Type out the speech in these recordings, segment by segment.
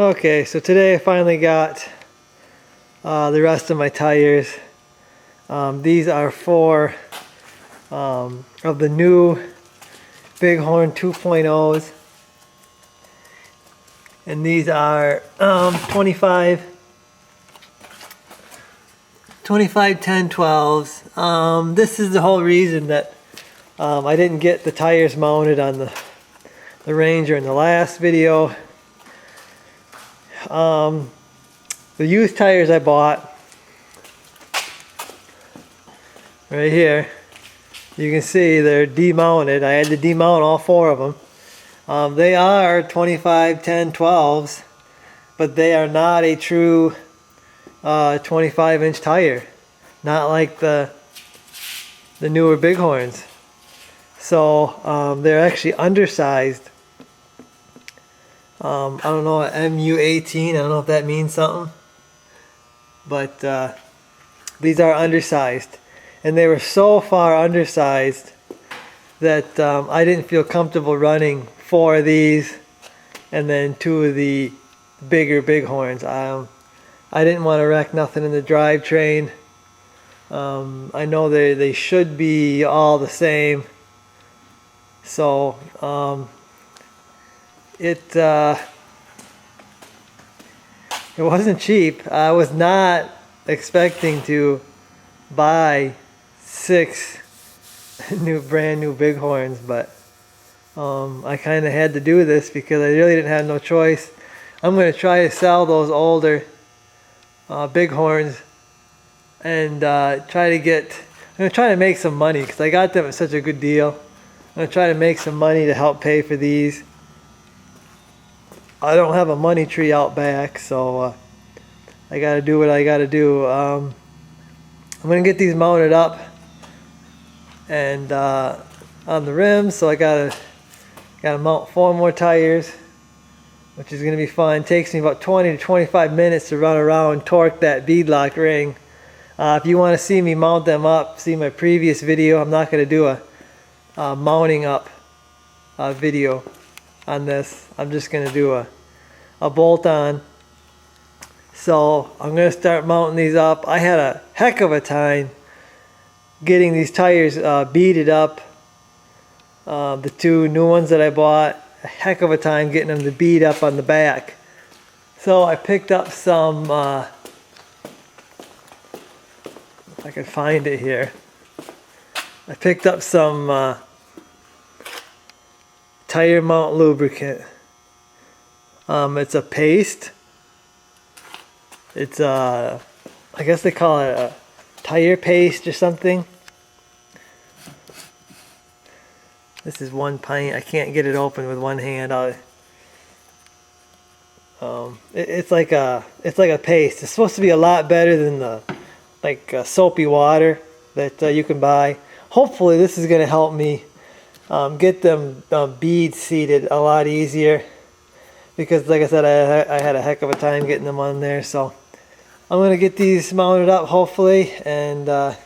Okay, so today I finally got the rest of my tires. These are four of the new Bighorn 2.0s, and these are 25 10 12s. This is the whole reason that I didn't get the tires mounted on the Ranger in the last video. The used tires I bought right here, you can see they're demounted. I had to demount all four of them. They are 25 10 12s, but they are not a true 25-inch tire, not like the newer Bighorns. So they're actually undersized. I don't know, MU18, I don't know if that means something, but these are undersized, and they were so far undersized that I didn't feel comfortable running four of these and then two of the bigger Bighorns. I didn't want to wreck nothing in the drivetrain. I know they should be all the same, so it wasn't cheap. I was not expecting to buy 6 brand new Bighorns, but I kind of had to do this because I really didn't have no choice. I'm going to try to sell those older Bighorns and I'm going to try to make some money because I got them at such a good deal. I'm going to try to make some money to help pay for these. I don't have a money tree out back, so I gotta do what I gotta do. I'm gonna get these mounted up and on the rims, so I gotta mount 4 more tires, which is gonna be fun. It takes me about 20 to 25 minutes to run around and torque that beadlock ring. If you want to see me mount them up, see my previous video. I'm not gonna do a mounting up video on this. I'm just going to do a bolt on. So I'm going to start mounting these up. I had a heck of a time getting these tires beaded up. The 2 new ones that I bought, a heck of a time getting them to bead up on the back. So I picked up some, if I can find it here, I picked up some tire mount lubricant. It's a paste. It's I guess they call it a tire paste or something. This is 1 pint. I can't get it open with one hand. It's like a paste. It's supposed to be a lot better than the soapy water that you can buy. Hopefully this is going to help me get them beads seated a lot easier, because like I said, I had a heck of a time getting them on there. So I'm going to get these mounted up hopefully, and I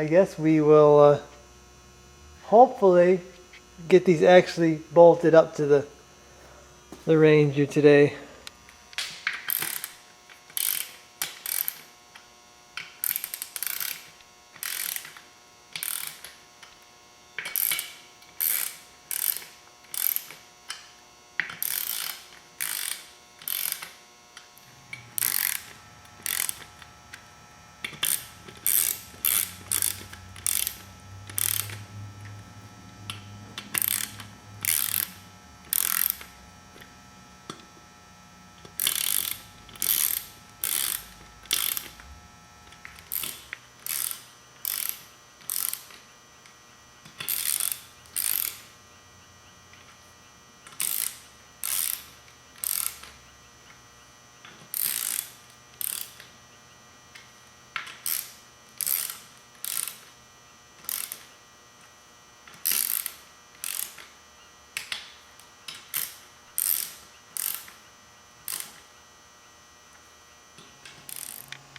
guess we will hopefully get these actually bolted up to the Ranger today.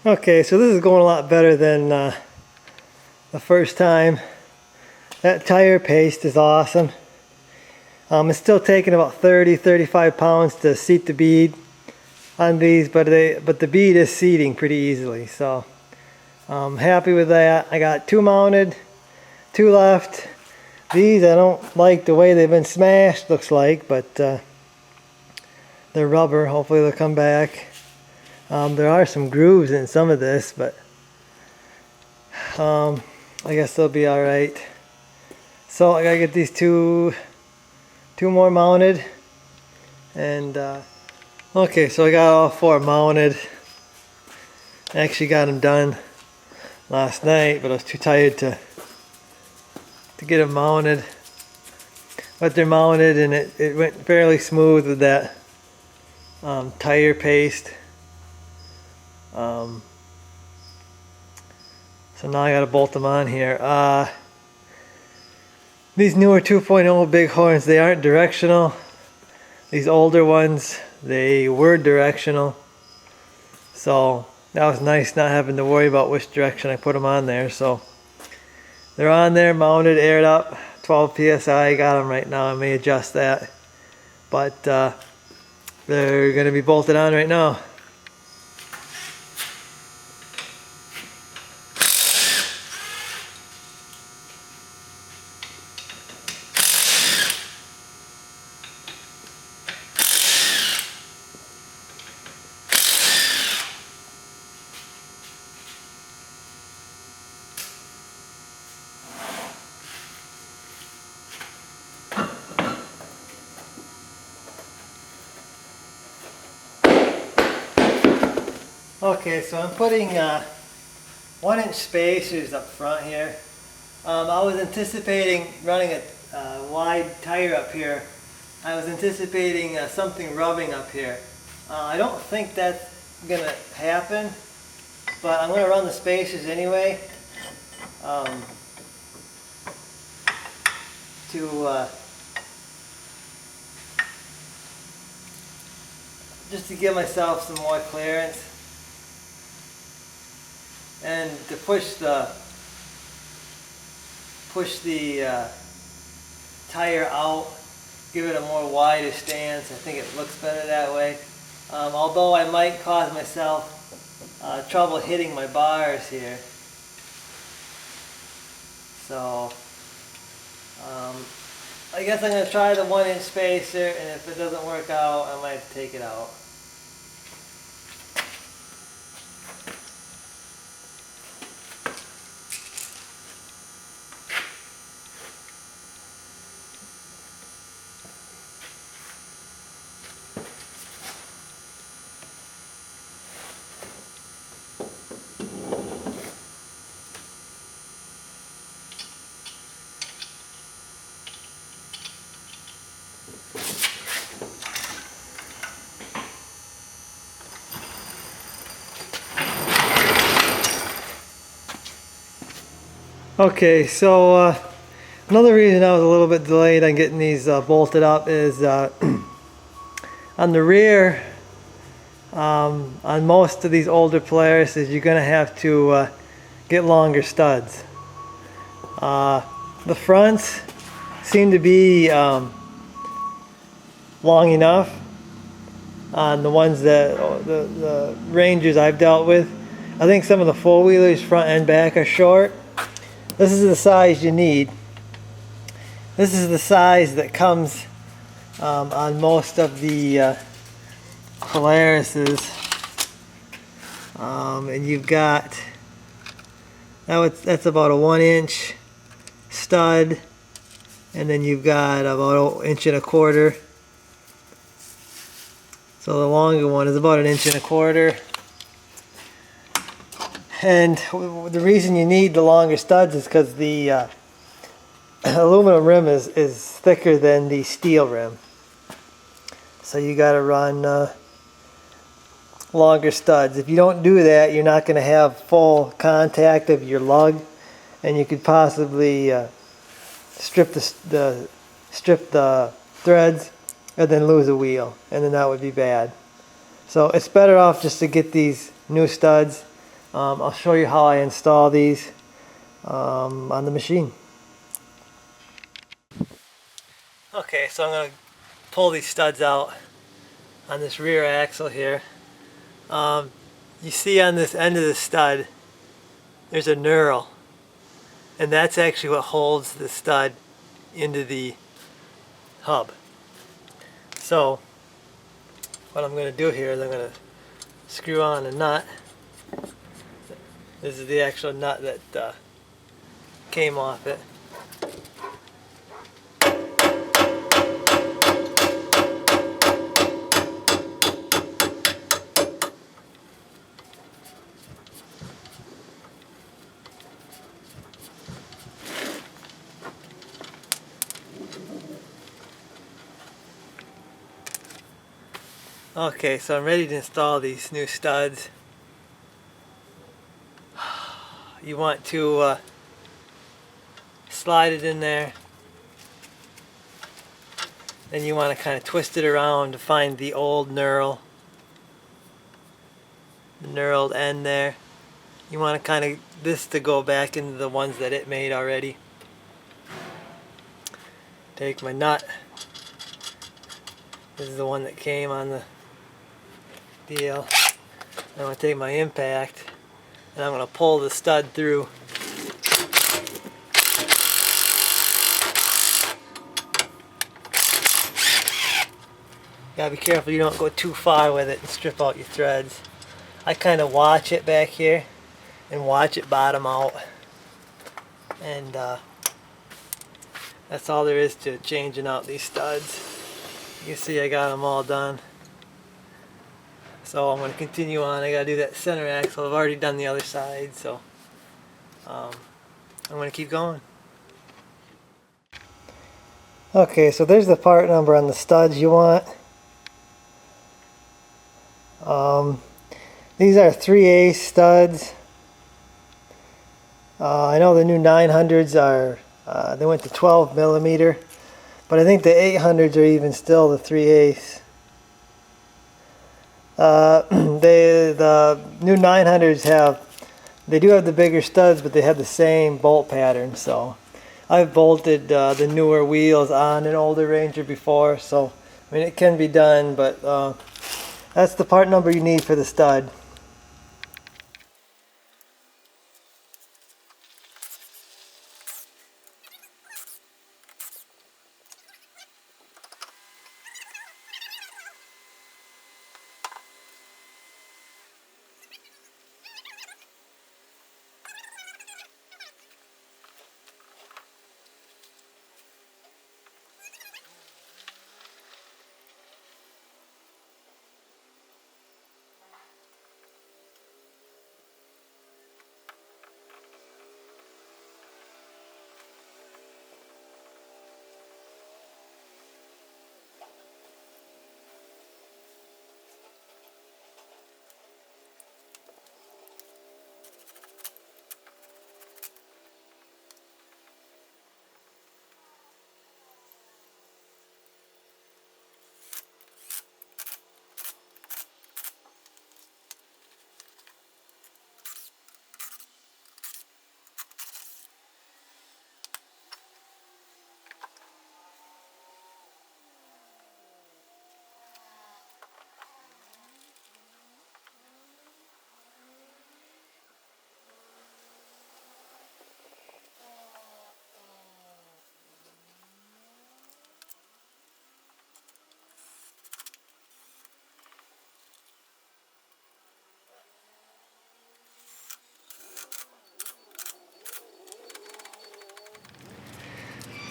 Okay, so this is going a lot better than the first time. That tire paste is awesome. It's still taking about 30-35 pounds to seat the bead on these, but the bead is seating pretty easily, so I'm happy with that. I got 2 mounted, 2 left. These I don't like the way they've been smashed, looks like, but they're rubber. Hopefully they'll come back. There are some grooves in some of this, but I guess they'll be alright. So I gotta get these two more mounted, and okay, so I got all 4 mounted. I actually got them done last night, but I was too tired to get them mounted. But they're mounted, and it went fairly smooth with that tire paste. So now I gotta bolt them on here. These newer 2.0 Bighorns, they aren't directional. These older ones, they were directional. So that was nice not having to worry about which direction I put them on there. So they're on there, mounted, aired up, 12 psi. Got them right now. I may adjust that, but they're going to be bolted on right now. Okay, so I'm putting 1-inch spacers up front here. I was anticipating running a wide tire up here. I was anticipating something rubbing up here. I don't think that's going to happen, but I'm going to run the spacers anyway just to give myself some more clearance. And to push the tire out, give it a more wider stance. I think it looks better that way. Although I might cause myself trouble hitting my bars here. So I guess I'm going to try the 1-inch spacer, and if it doesn't work out, I might have to take it out. Okay, so another reason I was a little bit delayed on getting these bolted up is on the rear, on most of these older Polaris, you're going to have to get longer studs. The fronts seem to be long enough on the ones that the Rangers I've dealt with. I think some of the four-wheelers front and back are short. This is the size you need. This is the size that comes on most of the Polarises. And you've got, that's about a 1-inch stud, and then you've got about 1.25 inches. So the longer one is about 1.25 inches. And the reason you need the longer studs is because the aluminum rim is thicker than the steel rim. So you got to run longer studs. If you don't do that, you're not going to have full contact of your lug, and you could possibly strip the threads and then lose a wheel, and then that would be bad. So it's better off just to get these new studs. I'll show you how I install these on the machine. Okay, so I'm going to pull these studs out on this rear axle here. You see on this end of the stud, there's a knurl, and that's actually what holds the stud into the hub. So what I'm going to do here is I'm going to screw on a nut. This is the actual nut that came off it. Okay, so I'm ready to install these new studs. You want to slide it in there, then you want to kind of twist it around to find the old knurl, the knurled end there. You want to kind of this to go back into the ones that it made already. Take my nut. This is the one that came on the deal. I'm going to take my impact and I'm going to pull the stud through. Gotta be careful you don't go too far with it and strip out your threads. I kind of watch it back here and watch it bottom out, and that's all there is to changing out these studs. You can see I got them all done. So I'm going to continue on. I got to do that center axle. I've already done the other side, so I'm going to keep going. Okay, so there's the part number on the studs you want. These are 3/8 studs. I know the new 900s are, they went to 12 millimeter, but I think the 800s are even still the 3/8. The new 900s they do have the bigger studs, but they have the same bolt pattern. So I've bolted the newer wheels on an older Ranger before, so I mean it can be done, but that's the part number you need for the stud.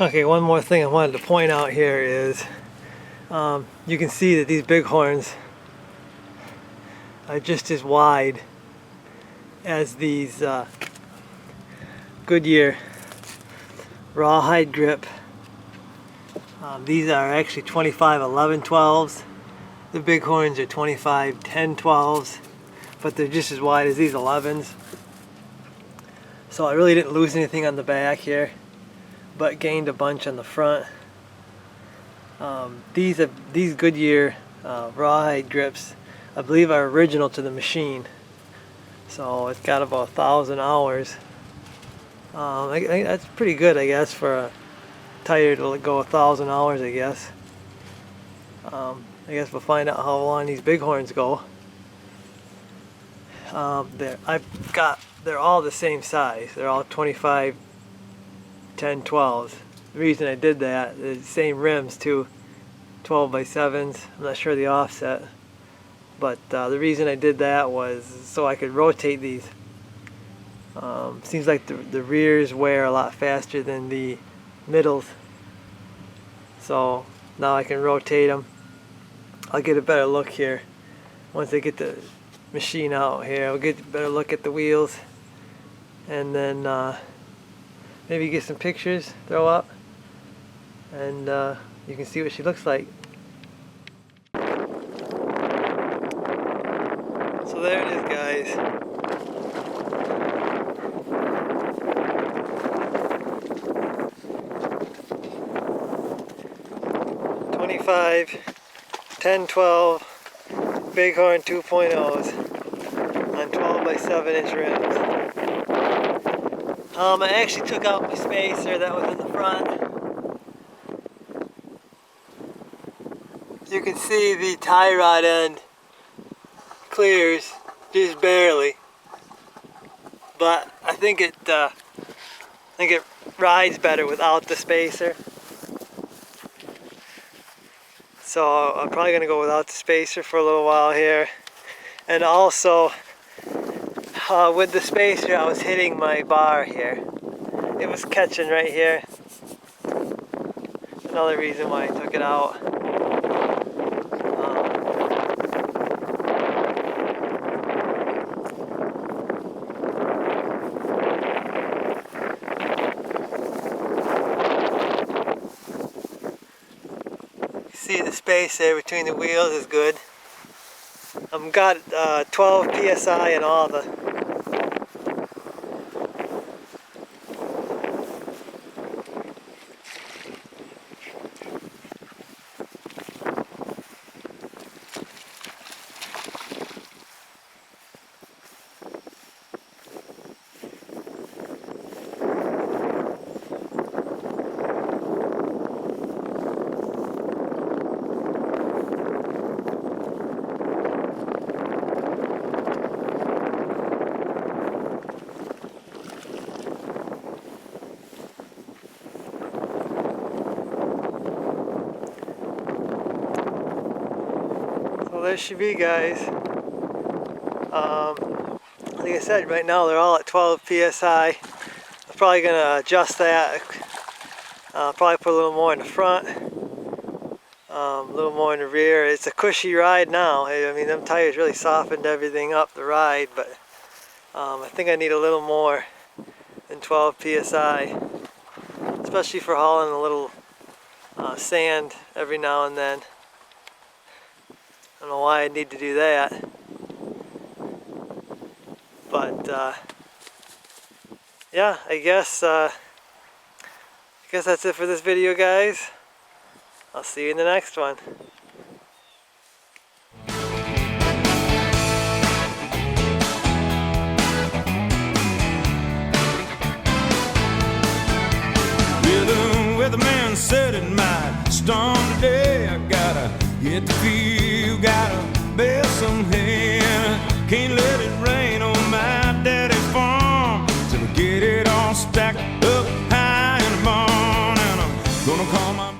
Okay, one more thing I wanted to point out here is you can see that these Bighorns are just as wide as these Goodyear rawhide grip. These are actually 25/11 12s. The Bighorns are 25/10 12s, but they're just as wide as these 11s. So I really didn't lose anything on the back here, but gained a bunch on the front. These Goodyear rawhide grips, I believe, are original to the machine. So it's got about 1,000 hours. I think that's pretty good, I guess, for tire to go 1,000 hours, I guess. I guess we'll find out how long these Bighorns go. They're all the same size. They're all 25, 10, 12s. The reason I did that is the same rims too, 12 by 7s. I'm not sure the offset, but the reason I did that was so I could rotate these. Seems like the rears wear a lot faster than the middles, so now I can rotate them. I'll get a better look here once I get the machine out here. I'll get a better look at the wheels, and then maybe get some pictures, throw up, and you can see what she looks like. So there it is, guys. '25, 10, 12 Bighorn 2.0s on 12 by 7-inch rims. I actually took out my spacer that was in the front. You can see the tie rod end clears just barely, but I think it rides better without the spacer. So I'm probably going to go without the spacer for a little while here. And also, with the spacer, I was hitting my bar here. It was catching right here. Another reason why I took it out. See, the space there between the wheels is good. I've got 12 psi in all the Well, there she be, guys. Like I said, right now they're all at 12 psi. I'm probably gonna adjust that. Probably put a little more in the front, a little more in the rear. It's a cushy ride now. I mean, them tires really softened everything up the ride, but I think I need a little more than 12 psi, especially for hauling a little sand every now and then. I don't know why I need to do that, but yeah, I guess that's it for this video, guys. I'll see you in the next one. Well, the weatherman said it might storm today. I gotta get the feel, gotta bale some hay. Can't let it rain on my daddy's farm till I get it all stacked up high in the barn. And I'm gonna call my